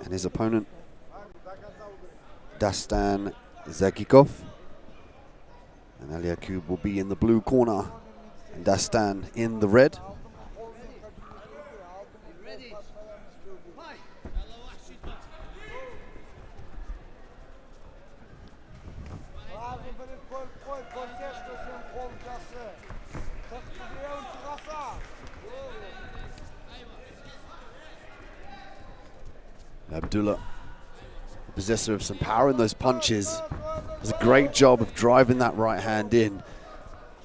And his opponent, Dastан Жакыпбеков. And Alyaqoob will be in the blue corner, and Dastан in the red. Abdulla, possessor of some power in those punches, does a great job of driving that right hand in.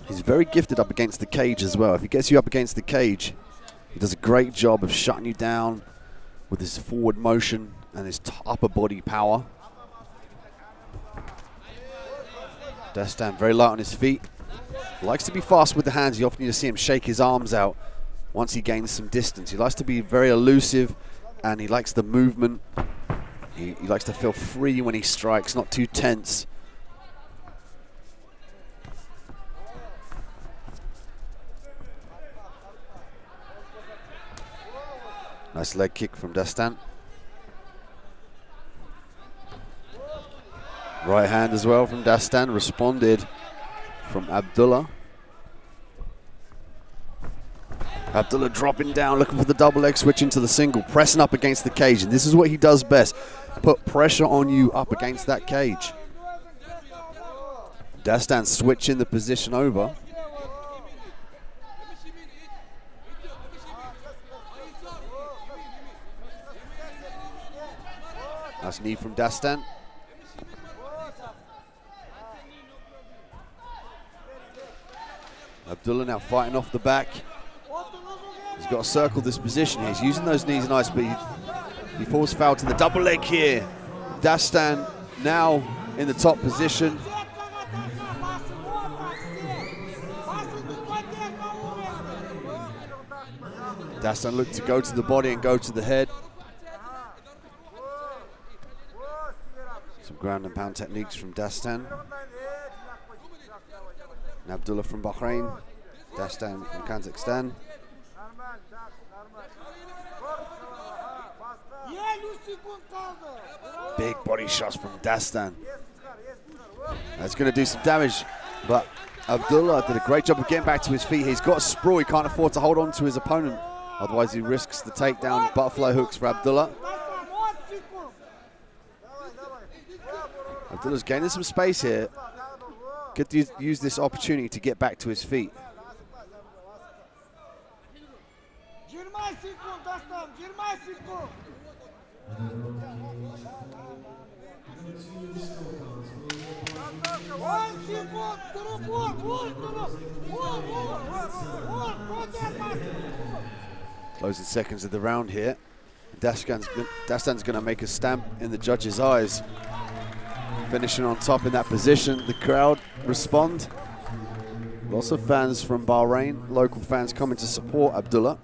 He's very gifted up against the cage as well. If he gets you up against the cage, he does a great job of shutting you down with his forward motion and his upper body power. Dastан very light on his feet. Likes to be fast with the hands. You often need to see him shake his arms out once he gains some distance. He likes to be very elusive, and he likes the movement. He likes to feel free when he strikes, not too tense. Nice leg kick from Dastан. Right hand as well from Dastан, responded from Abdulla. Abdulla dropping down, looking for the double leg switch into the single, pressing up against the cage, and this is what he does best. Put pressure on you up against that cage. Dastán switching the position over. Nice knee from Dastán. Abdulla now fighting off the back. He's got to circle this position here. He's using those knees nice, but he falls foul to the double leg here. Dastán now in the top position. Dastán looked to go to the body and go to the head. Some ground and pound techniques from Dastán. And Abdulla from Bahrain, Dastán from Kazakhstan. Big body shots from Dastán. That's going to do some damage, but Abdulla did a great job of getting back to his feet. He's got a sprawl. He can't afford to hold on to his opponent. Otherwise, he risks the takedown. Butterfly hooks for Abdulla. Abdulla's gaining some space here. Could use this opportunity to get back to his feet. Closing seconds of the round here. Dastán's going to make a stamp in the judges' eyes. Finishing on top in that position. The crowd respond. Lots of fans from Bahrain, local fans coming to support Abdulla.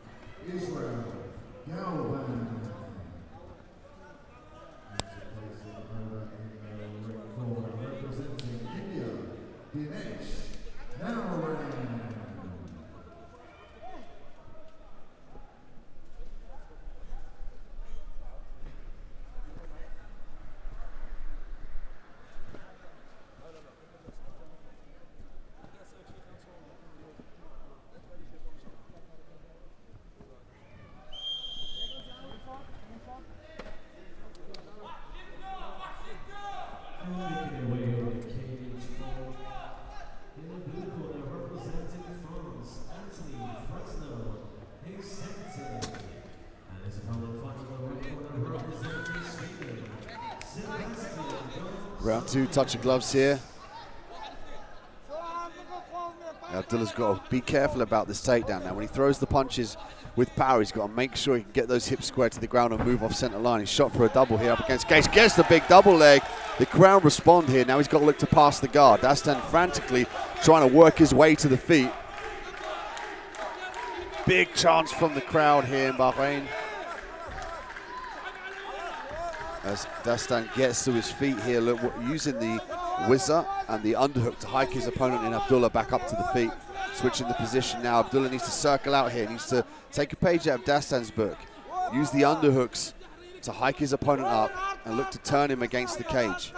Round two, touch of gloves here. Abdulla's got to be careful about this takedown now. When he throws the punches with power, he's got to make sure he can get those hips square to the ground and move off center line. He's shot for a double here up against Cage. Gets the big double leg. The crowd respond here. Now he's got to look to pass the guard. Dastán frantically trying to work his way to the feet. Big chance from the crowd here in Bahrain. As Dastán gets to his feet here, look, using the whizzer and the underhook to hike his opponent in Abdulla back up to the feet. Switching the position now. Abdulla needs to circle out here. Needs to take a page out of Dastán's book. Use the underhooks to hike his opponent up and look to turn him against the cage.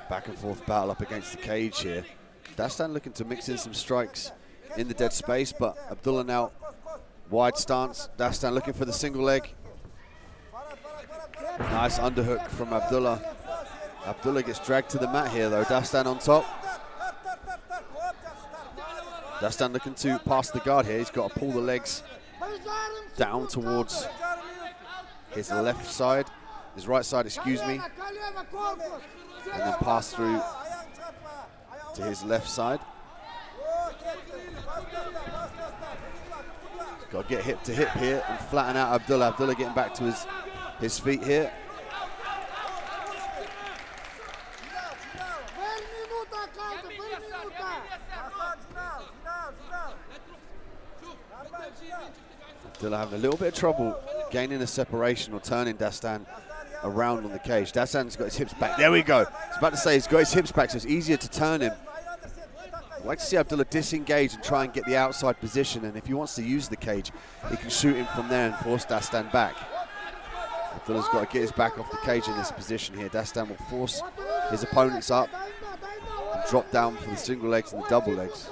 Back and forth battle up against the cage here. Dasttan looking to mix in some strikes in the dead space, but Abdulla now wide stance. Dasttan looking for the single leg. Nice underhook from Abdulla. Abdulla gets dragged to the mat here though. Dasttan on top. Dasttan looking to pass the guard here. He's got to pull the legs down towards his left side, his right side, excuse me, and then pass through to his left side. Got to get hip to hip here and flatten out Abdulla. Abdulla getting back to his feet here. Abdulla having a little bit of trouble gaining a separation or turning Dasttan around on the cage. Dastan's got his hips back. There we go. I was about to say he's got his hips back, so it's easier to turn him. I'd like to see Abdulla disengage and try and get the outside position, and if he wants to use the cage, he can shoot him from there and force Dasttan back. Abdulla's got to get his back off the cage in this position here. Dasttan will force his opponents up and drop down for the single legs and the double legs.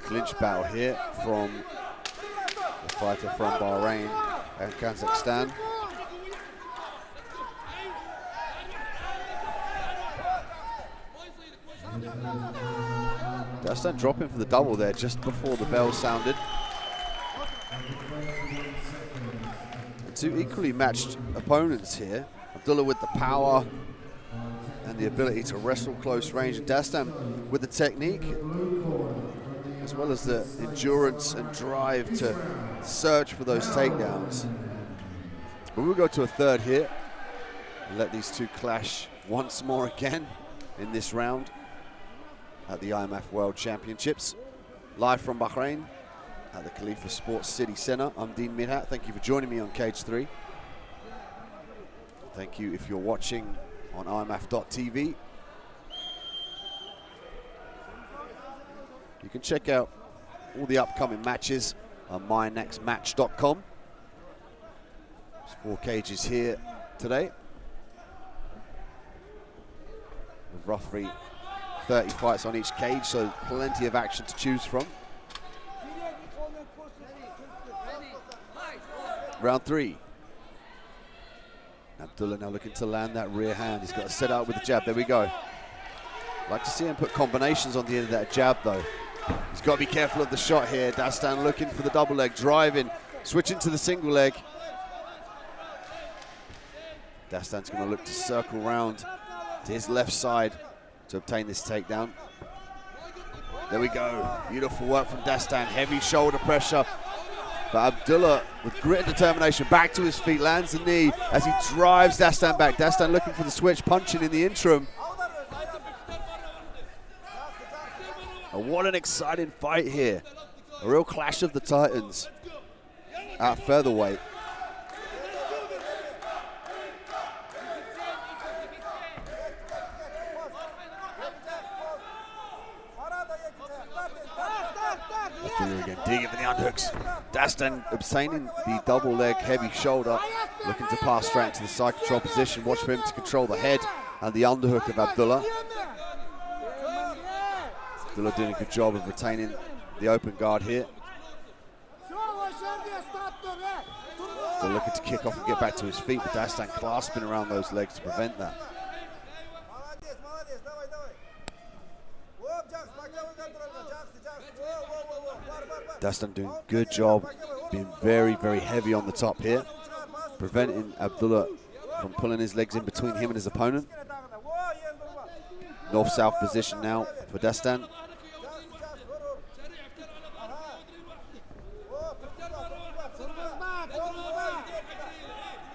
Clinch battle here from the fighter from Bahrain and Kazakhstan. Dasttan dropping for the double there just before the bell sounded. Two equally matched opponents here. Abdulla with the power and the ability to wrestle close range, and Dasttan with the technique as well as the endurance and drive to search for those takedowns. But we'll go to a third here and let these two clash once more again in this round at the IMF World Championships. Live from Bahrain at the Khalifa Sports City Centre. I'm Dean Midhat. Thank you for joining me on Cage 3. Thank you if you're watching on imf.tv. You can check out all the upcoming matches on mynextmatch.com. There's 4 cages here today, with roughly 30 fights on each cage, so plenty of action to choose from. Round 3. Abdulla now looking to land that rear hand. He's got to set out with the jab. There we go. Like to see him put combinations on the end of that jab though. He's got to be careful of the shot here. Dasttan looking for the double leg, driving, switching to the single leg. Dastan's going to look to circle round to his left side to obtain this takedown. There we go. Beautiful work from Dasttan. Heavy shoulder pressure. But Abdulla, with grit and determination, back to his feet, lands the knee as he drives Dasttan back. Dasttan looking for the switch, punching in the interim. And what an exciting fight here. A real clash of the titans at featherweight. Abdulla again, digging for the underhooks. Dasttan obtaining the double leg heavy shoulder, looking to pass straight into the side control position. Watch for him to control the head and the underhook of Abdulla. Abdulla doing a good job of retaining the open guard here. Abdulla looking to kick off and get back to his feet, but Dasttan clasping around those legs to prevent that. Dasttan doing a good job, being very, very heavy on the top here, preventing Abdulla from pulling his legs in between him and his opponent. North-south position now for Dasttan.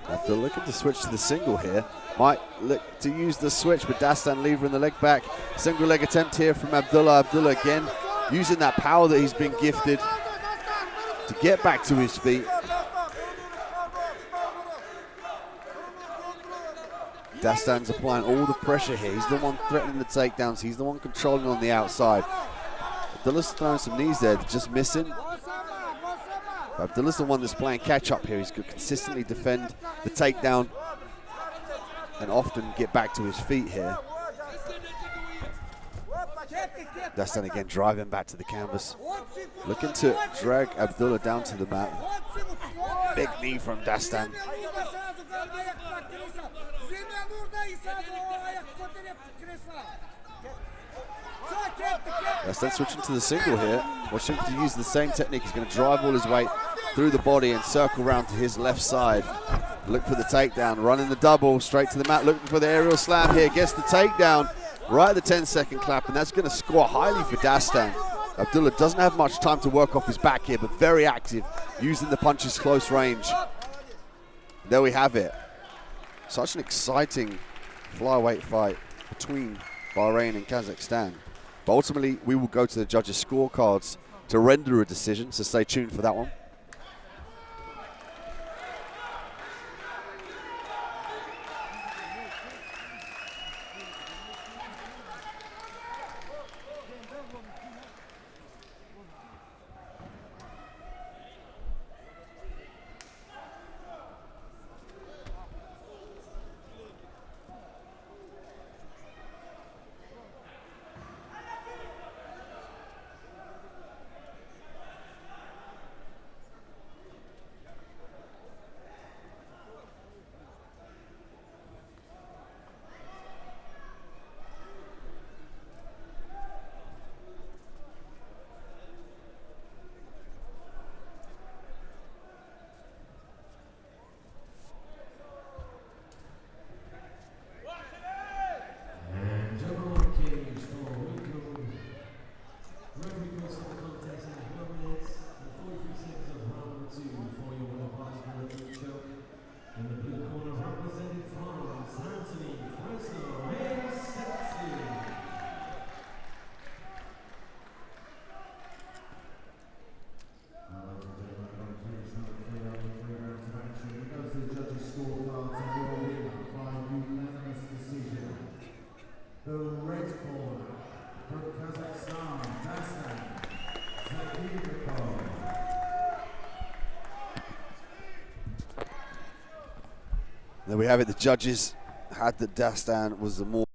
Abdulla looking to switch to the single here. Might look to use the switch, but Dasttan levering the leg back. Single leg attempt here from Abdulla. Abdulla again using that power that he's been gifted to get back to his feet. Dastan's applying all the pressure here. He's the one threatening the takedowns. He's the one controlling on the outside. Abdulla's throwing some knees there, just missing. Abdulla's the one that's playing catch up here. He's going to consistently defend the takedown and often get back to his feet here. Dasttan again driving back to the canvas. Looking to drag Abdulla down to the mat. Big knee from Dasttan. Dasttan switching to the single here. Watching him to use the same technique. He's going to drive all his weight through the body and circle around to his left side. Look for the takedown, running the double, straight to the mat, looking for the aerial slam here. Gets the takedown, right at the 10-second clap, and that's going to score highly for Dasttan. Abdulla doesn't have much time to work off his back here, but very active, using the punches close range. There we have it. Such an exciting flyweight fight between Bahrain and Kazakhstan. But ultimately, we will go to the judges' scorecards to render a decision, so stay tuned for that one. The red corner from Kazakhstan, Dastan Jacıpbekov. There we have it. The judges had that Dasttan was the more